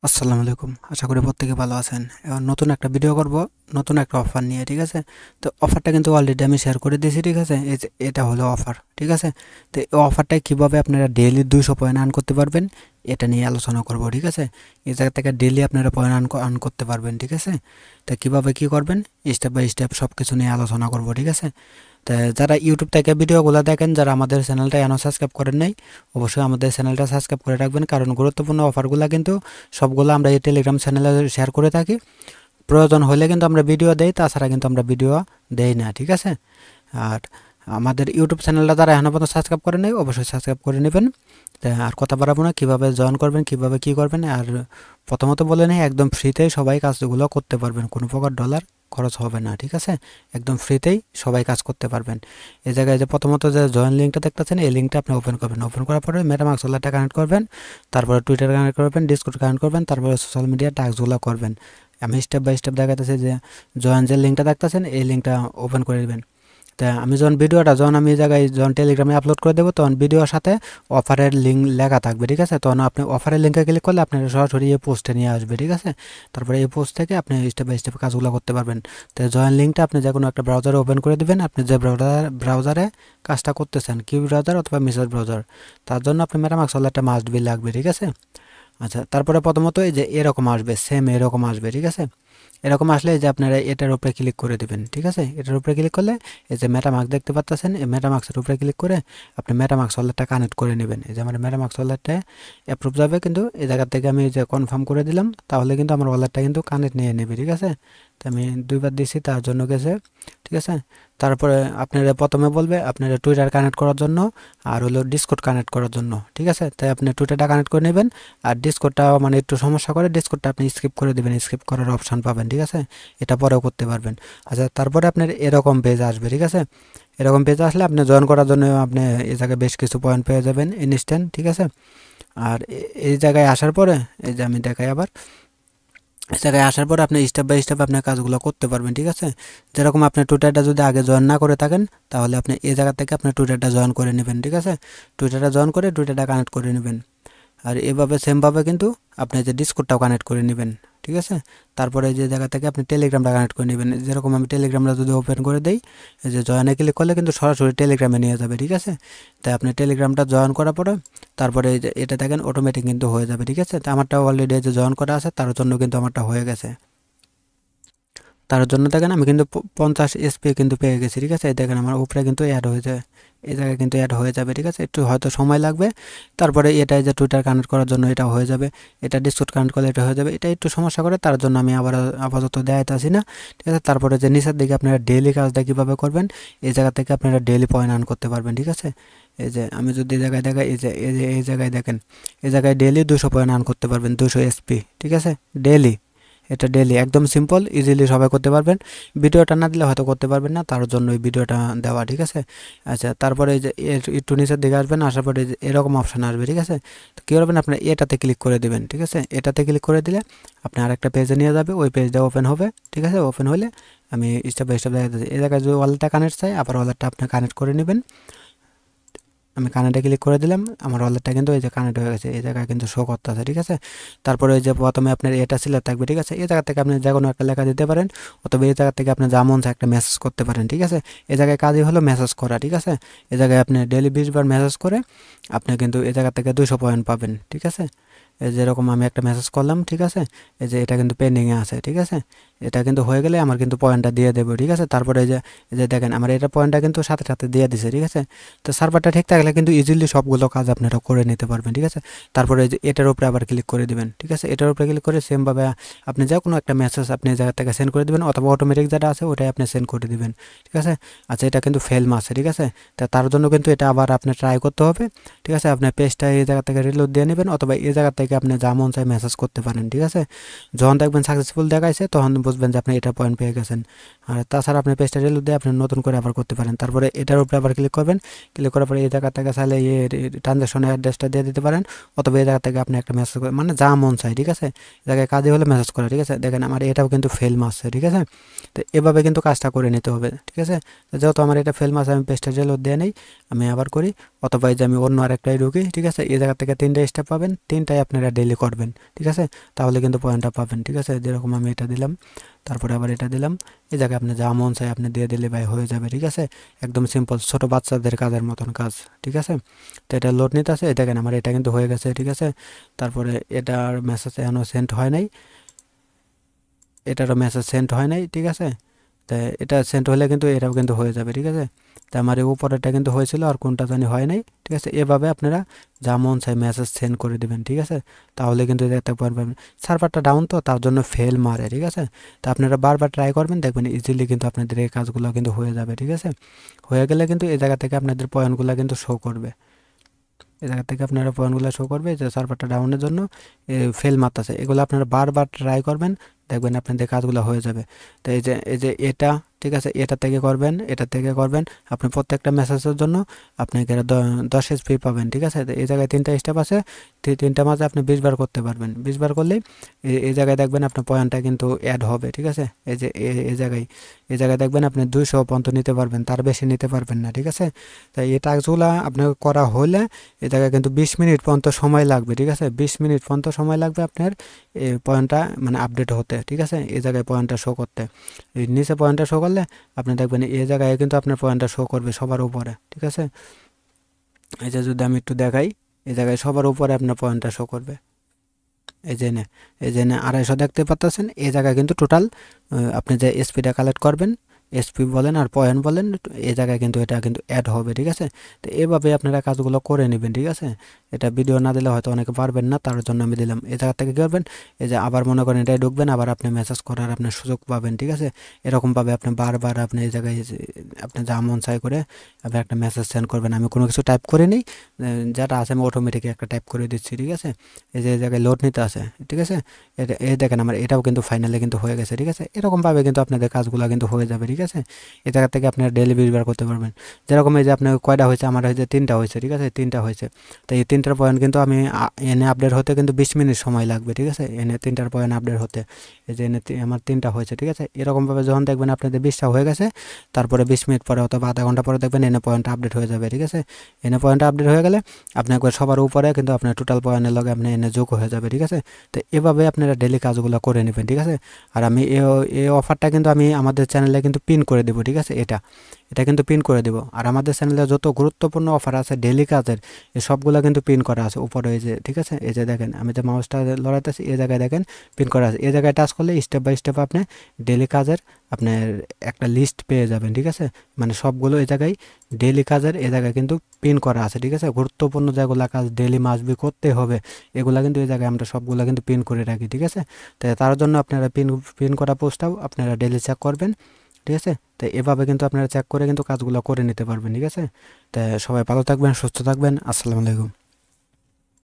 আসসালামু আলাইকুম। আশা করি প্রত্যেকে ভালো আছেন। এবার নতুন একটা ভিডিও করব, নতুন একটা অফার নিয়ে, ঠিক আছে? তো অফারটা কিন্তু অলরেডি আমি শেয়ার করে দিয়েছি, ঠিক আছে? এই যে এটা হলো অফার, ঠিক আছে? তো এই অফারটায় কীভাবে আপনারা ডেইলি 200 পয়েন্ট আর্ন করতে পারবেন, এটা নিয়ে আলোচনা করব, ঠিক আছে? এই জায়গা থেকে ডেইলি আপনারা পয়েন্ট আর্ন করতে পারবেন, ঠিক আছে? তো কীভাবে কী করবেন, স্টেপ বাই স্টেপ সব কিছু নিয়ে আলোচনা করব, ঠিক আছে? তা যারা ইউটিউব থেকে ভিডিওগুলো দেখেন, যারা আমাদের চ্যানেলটা এখনও সাবস্ক্রাইব করেন নাই, অবশ্যই আমাদের চ্যানেলটা সাবস্ক্রাইব করে রাখবেন, কারণ গুরুত্বপূর্ণ অফারগুলো কিন্তু সবগুলো আমরা এই টেলিগ্রাম চ্যানেলে শেয়ার করে থাকি। প্রয়োজন হলে কিন্তু আমরা ভিডিও দেই, তাছাড়া কিন্তু আমরা ভিডিও দেই না, ঠিক আছে? আর আমাদের ইউটিউব চ্যানেলটা যারা এখনও পর্যন্ত সাবস্ক্রাইব করেন নাই, অবশ্যই সাবস্ক্রাইব করে নেবেন। আর কথা বাড়াবো না, কীভাবে জয়েন করবেন, কীভাবে কী করবেন। আর প্রথমত বলে নেই, একদম ফ্রিতেই সবাই কাজগুলো করতে পারবেন, কোনো প্রকার ডলার খরচ হবে না, ঠিক আছে? একদম ফ্রিতেই সবাই কাজ করতে পারবেন। এই জায়গায় যে প্রথমত যে জয়েন লিঙ্কটা দেখতেছেন, এই লিঙ্কটা আপনি ওপেন করবেন। ওপেন করার পরে মেটামাক্স ওয়ালেটটা কানেক্ট করবেন, তারপরে টুইটার কানেক্ট করবেন, ডিসকর্ড কানেক্ট করবেন, তারপরে সোশ্যাল মিডিয়া টাস্কগুলো করবেন। আমি স্টেপ বাই স্টেপ দেখাতেছি। যে জয়েন যে লিঙ্কটা দেখতেছেন, এই লিঙ্কটা ওপেন করে দেবেন। তা আমি যখন আমি এই জায়গায় যখন টেলিগ্রামে আপলোড করে দেবো, তখন ভিডিওর সাথে অফারের লিঙ্ক লেখা থাকবে, ঠিক আছে? তখন আপনি অফারের লিঙ্কে ক্লিক করলে আপনার সরাসরি এই পোস্টে নিয়ে আসবে, ঠিক আছে? তারপরে এই পোস্ট থেকে আপনি স্টেপ বাই স্টেপ কাজগুলো করতে পারবেন। তো জয়েন লিঙ্কটা আপনি যে কোনো একটা ব্রাউজারে ওপেন করে দেবেন। আপনি যে ব্রাউজারে কাজটা করতেছেন, কিউ ব্রাউজার অথবা মেসেজ ব্রাউজার, তার জন্য আপনি মেটামাক্স ওয়ালেটটা মাস্ট বি লাগবে, ঠিক আছে? আচ্ছা, তারপরে প্রথমত এই যে এরকম আসবে, সেম এরকম আসবে, ঠিক আছে? এরকম আসলে এই যে আপনারা এটার উপরে ক্লিক করে দেবেন, ঠিক আছে? এটার উপরে ক্লিক করলে এই যে মেটামাক্স দেখতে পাচ্ছেন, এই মেটামাক্সের উপরে ক্লিক করে আপনি মেটামাক্স ওয়ালেটটা কানেক্ট করে নেবেন। এই যে আমার মেটামাক্স ওয়ালেটটা অ্যাপ্রুভ যাবে, কিন্তু এই জায়গা থেকে আমি যে কনফার্ম করে দিলাম, তাহলে কিন্তু আমার ওয়ালেটটা কিন্তু কানেক্ট নিয়ে নেবে, ঠিক আছে? তো আমি দুইবার দিছি, তার জন্য গেছে, ঠিক আছে? তারপরে আপনারা প্রথমে বলবে আপনারা টুইটার কানেক্ট করার জন্য, আর হলো ডিসকর্ড কানেক্ট করার জন্য, ঠিক আছে? তাই আপনি টুইটারটা কানেক্ট করে নেবেন। আর ডিসকর্ডটা মানে একটু সমস্যা করে, ডিসকর্ডটা আপনি স্কিপ করে দেবেন, স্কিপ করার অপশান পাবেন, ঠিক আছে? এটা পরেও করতে পারবেন। আচ্ছা, তারপরে আপনার এরকম পেজ আসবে, ঠিক আছে? এরকম পেজ আসলে আপনি জয়েন করার জন্য আপনি এই জায়গায় বেশ কিছু পয়েন্ট পেয়ে যাবেন ইনস্ট্যান্ট, ঠিক আছে? আর এই জায়গায় আসার পরে এই যে আমি দেখাই আবার, এই জায়গায় আসার পরে আপনি স্টেপ বাই স্টেপ আপনার কাজগুলো করতে পারবেন, ঠিক আছে? যেরকম আপনি টুইটারটা যদি আগে জয়েন না করে থাকেন, তাহলে আপনি এই জায়গা থেকে আপনার টুইটারটা জয়েন করে নেবেন, ঠিক আছে? টুইটারটা জয়েন করে টুইটারটা কানেক্ট করে নেবেন। আর এভাবে সেমভাবে কিন্তু আপনি যে ডিসকর্ডটাও কানেক্ট করে নেবেন, ঠিক আছে? তারপরে যে জায়গা থেকে আপনি টেলিগ্রামটা কানেক্ট করে নেবেন। যেরকম আমি টেলিগ্রামটা যদি ওপেন করে দেই, এই যে জয়েনে ক্লিক করলে কিন্তু সরাসরি টেলিগ্রামে নিয়ে যাবে, ঠিক আছে? তাই আপনি টেলিগ্রামটা জয়েন করার পরে তারপরে এই যে এটা দেখেন অটোমেটিক কিন্তু হয়ে যাবে, ঠিক আছে? তো আমারটা অলরেডি যে জয়েন করা আছে, তার জন্য কিন্তু আমারটা হয়ে গেছে। তার জন্য দেখেন আমি কিন্তু 50 এসপি কিন্তু পেয়ে গেছি, ঠিক আছে? এই দেখেন আমার উপরে কিন্তু অ্যাড হয়ে যায়, এই জায়গায় কিন্তু অ্যাড হয়ে যাবে, ঠিক আছে? একটু হয়তো সময় লাগবে। তারপরে এটা যে টুইটার কানেক্ট করার জন্য এটা হয়ে যাবে, এটা ডিসকর্ড কানেক্ট করলে এটা হয়ে যাবে। এটা একটু সমস্যা করে, তার জন্য আমি আপাতত দেখাইতেছি না, ঠিক আছে? তারপরে যে নিচের দিকে আপনারা ডেইলি কাজটা কীভাবে করবেন, এই জায়গা থেকে আপনারা ডেইলি পয়েন্ট আর্ন করতে পারবেন, ঠিক আছে? এই যে আমি যদি এই জায়গায় দেখাই, এই জায়গায় দেখেন, এই জায়গায় ডেইলি 200 পয়েন্ট আর্ন করতে পারবেন, 200 এসপি, ঠিক আছে? ডেইলি, এটা ডেইলি একদম সিম্পল, ইজিলি সবাই করতে পারবেন। ভিডিওটা না দিলে হয়তো করতে পারবেন না, তার জন্য এই ভিডিওটা দেওয়া, ঠিক আছে? আচ্ছা, তারপরে এই যে একটু নিচের দিকে আসবেন, আসার পরে যে এরকম অপশান আসবে, ঠিক আছে? তো কী করবেন, আপনার এটাতে ক্লিক করে দেবেন, ঠিক আছে? এটাতে ক্লিক করে দিলে আপনি আরেকটা পেজে নিয়ে যাবে, ওই পেজটা ওপেন হবে, ঠিক আছে? ওপেন হলে আমি স্টেপ বাই স্টেপ দেখাতে এই জায়গায় যদি ওয়ালেটটা কানেক্ট চাই, আবার ওয়ালেটটা আপনি কানেক্ট করে নেবেন। আমি কানেক্টে ক্লিক করে দিলাম, আমার ওয়ালেটটা কিন্তু এই যে কানেক্ট হয়ে গেছে, এই জায়গায় কিন্তু শো করতেছে, ঠিক আছে? তারপরে এই যে প্রথমে আপনার এটা সিলেক্ট থাকবে, ঠিক আছে? এই জায়গা থেকে আপনি যে কোনো একটা লেখা দিতে পারেন, অথবা এই জায়গা থেকে আপনি যা মন চায় একটা মেসেজ করতে পারেন, ঠিক আছে? এই জায়গায় কাজই হলো মেসেজ করা, ঠিক আছে? এই জায়গায় আপনি ডেইলি 20 বার মেসেজ করে আপনি কিন্তু এই জায়গা থেকে 200 পয়েন্ট পাবেন, ঠিক আছে? এই যেরকম আমি একটা মেসেজ করলাম, ঠিক আছে? এই যে এটা কিন্তু পেন্ডিংয়ে আছে, ঠিক আছে? এটা কিন্তু হয়ে গেলে আমার কিন্তু পয়েন্টটা দিয়ে দেবো, ঠিক আছে? তারপরে এই যে দেখেন আমার এটা পয়েন্টটা কিন্তু সাথে সাথে দিয়ে দিছে, ঠিক আছে? তো সার্ভারটা ঠিক থাকলে কিন্তু ইজিলি সবগুলো কাজ আপনারা করে নিতে পারবেন, ঠিক আছে? তারপরে এই যে এটার উপরে আবার ক্লিক করে দিবেন, ঠিক আছে? এটার উপরে ক্লিক করে সেমভাবে আপনি যে কোনো একটা মেসেজ আপনি এই জায়গা থেকে সেন্ড করে দেবেন, অথবা অটোমেটিক যেটা আছে ওটাই আপনি সেন্ড করে দিবেন, ঠিক আছে? আচ্ছা, এটা কিন্তু ফেল মারছে, ঠিক আছে? তা তার জন্য কিন্তু এটা আবার আপনি ট্রাই করতে হবে, ঠিক আছে? আপনার পেজটা এই জায়গা থেকে রিলোড দিয়ে নেবেন, অথবা এই জায়গা থেকে আপনি যা মন চায় মেসেজ করতে পারেন, ঠিক আছে? যখন দেখবেন সাকসেসফুল দেখাইছে, তখন বুঝবেন যে আপনি এটা পয়েন্ট পেয়ে গেছেন। আর তাছাড়া আপনি পেজটা রিলোড দিয়ে আপনি নতুন করে আবার করতে পারেন। তারপরে এটার উপরে আবার ক্লিক করবেন, ক্লিক করার পরে এই জায়গা থেকে চাইলে ট্রানজাকশনের অ্যাড্রেসটা দিয়ে দিতে পারেন, অথবা এই জায়গা থেকে আপনি একটা মেসেজ করেন, মানে যা মন চায়, ঠিক আছে? এই জায়গায় কাজই হলে মেসেজ করা, ঠিক আছে? দেখেন আমার এটাও কিন্তু ফেল মারছে, ঠিক আছে? তো এভাবে কিন্তু কাজটা করে নিতে হবে, ঠিক আছে? তো যেহেতু আমার এটা ফেল মারছে, আমি পেজটা রিলোড দিয়ে নেই, আমি আবার করি, অথবা এই যে আমি অন্য আরেকটাই ঢুকি, ঠিক আছে? এই জায়গা থেকে 3টে স্টেপ পাবেন, 3টাই আপনি আপনারা ডেইলি করবেন, ঠিক আছে? তাহলে কিন্তু পয়েন্টটা পাবেন, ঠিক আছে? যেরকম আমি এটা দিলাম, তারপরে আবার এটা দিলাম, এই জায়গায় আপনি যা মন চাই আপনি দিয়ে দিলে ভাই হয়ে যাবে, ঠিক আছে? একদম সিম্পল, ছোট বাচ্চাদের কাজের মতন কাজ, ঠিক আছে? তো এটা লোড নিতে আছে, দেখেন আমার এটা কিন্তু হয়ে গেছে, ঠিক আছে? তারপরে এটার মেসেজ এখনও সেন্ড হয় নাই, এটারও মেসেজ সেন্ড হয় নাই, ঠিক আছে? তা এটা সেন্ড হলে কিন্তু এটাও কিন্তু হয়ে যাবে, ঠিক আছে? তা আমার এই উপরেরটা কিন্তু হয়েছিল আর কোনটা জানি হয় নাই, ঠিক আছে? এভাবে আপনারা যা মন চাই মেসেজ সেন্ড করে দেবেন, ঠিক আছে? তাহলে কিন্তু দেখতে পারবেন সার্ভারটা ডাউন, তো তার জন্য ফেল মারে, ঠিক আছে? তা আপনারা বারবার ট্রাই করবেন, দেখবেন ইজিলি কিন্তু আপনাদের এই কাজগুলো কিন্তু হয়ে যাবে, ঠিক আছে? হয়ে গেলে কিন্তু এই জায়গা থেকে আপনাদের পয়েন্টগুলো কিন্তু শো করবে, এই জায়গা থেকে আপনারা পয়েন্টগুলো শো করবে যে সার্ভারটা ডাউনের জন্য ফেল মারতেছে। এগুলো আপনারা বারবার ট্রাই করবেন, দেখবেন আপনাদের কাজগুলো হয়ে যাবে। তো এই যে এটা, ঠিক আছে? এটা থেকে করবেন, এটা থেকে করবেন, আপনি প্রত্যেকটা মেসেজের জন্য আপনি 10 এসপি পাবেন, ঠিক আছে? তো এই জায়গায় 3টা স্টেপ আছে, তিনটা মাঝে আপনি 20 বার করতে পারবেন, 20 বার করলেই এই জায়গায় দেখবেন আপনার পয়েন্টটা কিন্তু অ্যাড হবে, ঠিক আছে? এই জায়গায় দেখবেন আপনি 200 পর্যন্ত নিতে পারবেন, তার বেশি নিতে পারবেন না, ঠিক আছে? তাই এই টাস্কগুলো আপনার করা হলে এই জায়গায় কিন্তু 20 মিনিট পর্যন্ত সময় লাগবে, ঠিক আছে? 20 মিনিট পর্যন্ত সময় লাগবে আপনার এই পয়েন্টটা মানে আপডেট হতে, ঠিক আছে? এই জায়গায় পয়েন্টটা শো করতে, এই নিচে পয়েন্টটা শো করলে আপনি দেখবেন এই জায়গায় কিন্তু আপনার পয়েন্টটা শো করবে সবার উপরে, ঠিক আছে? এই যে যদি আমি একটু দেখাই, এই জায়গায় সবার উপরে আপনার পয়েন্টটা শো করবে, এই যে 250 দেখতে পাচ্ছেন। এই জায়গায় কিন্তু টোটাল আপনি যে এসপিটা কালেক্ট করবেন, এসপি বলেন আর পয়েন্ট বলেন, এই জায়গায় কিন্তু এটা কিন্তু অ্যাড হবে, ঠিক আছে? তো এভাবে আপনারা কাজগুলো করে নেবেন, ঠিক আছে? এটা ভিডিও না দিলে হয়তো অনেকে পারবেন না, তার জন্য আমি দিলাম। এই জায়গা থেকে কী করবেন, এই যে আবার মনে করেন এটাই ঢুকবেন, আবার আপনি মেসেজ করার আপনার সুযোগ পাবেন, ঠিক আছে? এরকমভাবে আপনি বারবার আপনি এই জায়গায় আপনি যা মন চাই করে আপনি একটা মেসেজ সেন্ড করবেন। আমি কোনো কিছু টাইপ করে নিই, যেটা আছে আমি অটোমেটিক একটা টাইপ করে দিচ্ছি, ঠিক আছে? এই যে এই জায়গায় লোড নিতে আছে, ঠিক আছে? এই দেখেন আমার এটাও কিন্তু ফাইনালি কিন্তু হয়ে গেছে, ঠিক আছে? এরকমভাবে কিন্তু আপনাদের কাজগুলো কিন্তু হয়ে যাবে, ঠিক আছে? এই জায়গা থেকে আপনারা ডেলি ব্যবহার করতে পারবেন। যেরকম এই যে আপনার কয়টা হয়েছে, আমার হয়েছে 3টা হয়েছে, ঠিক আছে? 3টা হয়েছে। তো এই 3টার পয়েন্ট কিন্তু আমি এনে আপডেট হতে কিন্তু 20 মিনিট সময় লাগবে, ঠিক আছে? এনে 3টার পয়েন্ট আপডেট হতে, এই যে এনে আমার 3টা হয়েছে, ঠিক আছে? এরকমভাবে যখন দেখবেন আপনাদের 20টা হয়ে গেছে, তারপরে 20 মিনিট পরে অথবা আধা ঘন্টা পরে দেখবেন এনে পয়েন্টটা আপডেট হয়ে যাবে, ঠিক আছে? এনে পয়েন্টটা আপডেট হয়ে গেলে আপনি একবার সবার উপরে কিন্তু আপনার টোটাল পয়েন্টের লগে আপনি এনে যোগ হয়ে যাবে, ঠিক আছে? তো এভাবে আপনারা ডেলি কাজগুলো করে নেবেন, ঠিক আছে? আর আমি এই অফারটা কিন্তু আমি আমাদের চ্যানেলে কিন্তু পিন করে দেবো, ঠিক আছে? এটা কিন্তু পিন করে দেবো। আর আমাদের চ্যানেলে যত গুরুত্বপূর্ণ অফার আছে ডেলি কাজের, এই সবগুলো কিন্তু পিন করা আছে উপরে, এই যে, ঠিক আছে? এই যে দেখেন আমি যে মাউসটা লড়াইতেছি, এই জায়গায় দেখেন পিন করা আছে। এই জায়গায় টাচ করলে স্টেপ বাই স্টেপ আপনি ডেলি কাজের আপনার একটা লিস্ট পেয়ে যাবেন, ঠিক আছে? মানে সবগুলো এই জায়গায় ডেলি কাজের এই জায়গায় কিন্তু পিন করা আছে, ঠিক আছে? গুরুত্বপূর্ণ যেগুলো কাজ ডেলি মাসবি করতে হবে, এগুলা কিন্তু এই জায়গায় আমরা সবগুলো কিন্তু পিন করে রাখি, ঠিক আছে? তাই তার জন্য আপনারা পিন করা পোস্টটাও আপনারা ডেলি চেক করবেন, ঠিক আছে? তো এভাবে কিন্তু আপনারা চেক করে কিন্তু কাজগুলো করে নিতে পারবেন, ঠিক আছে? তাই সবাই ভালো থাকবেন, সুস্থ থাকবেন। আসসালামু আলাইকুম।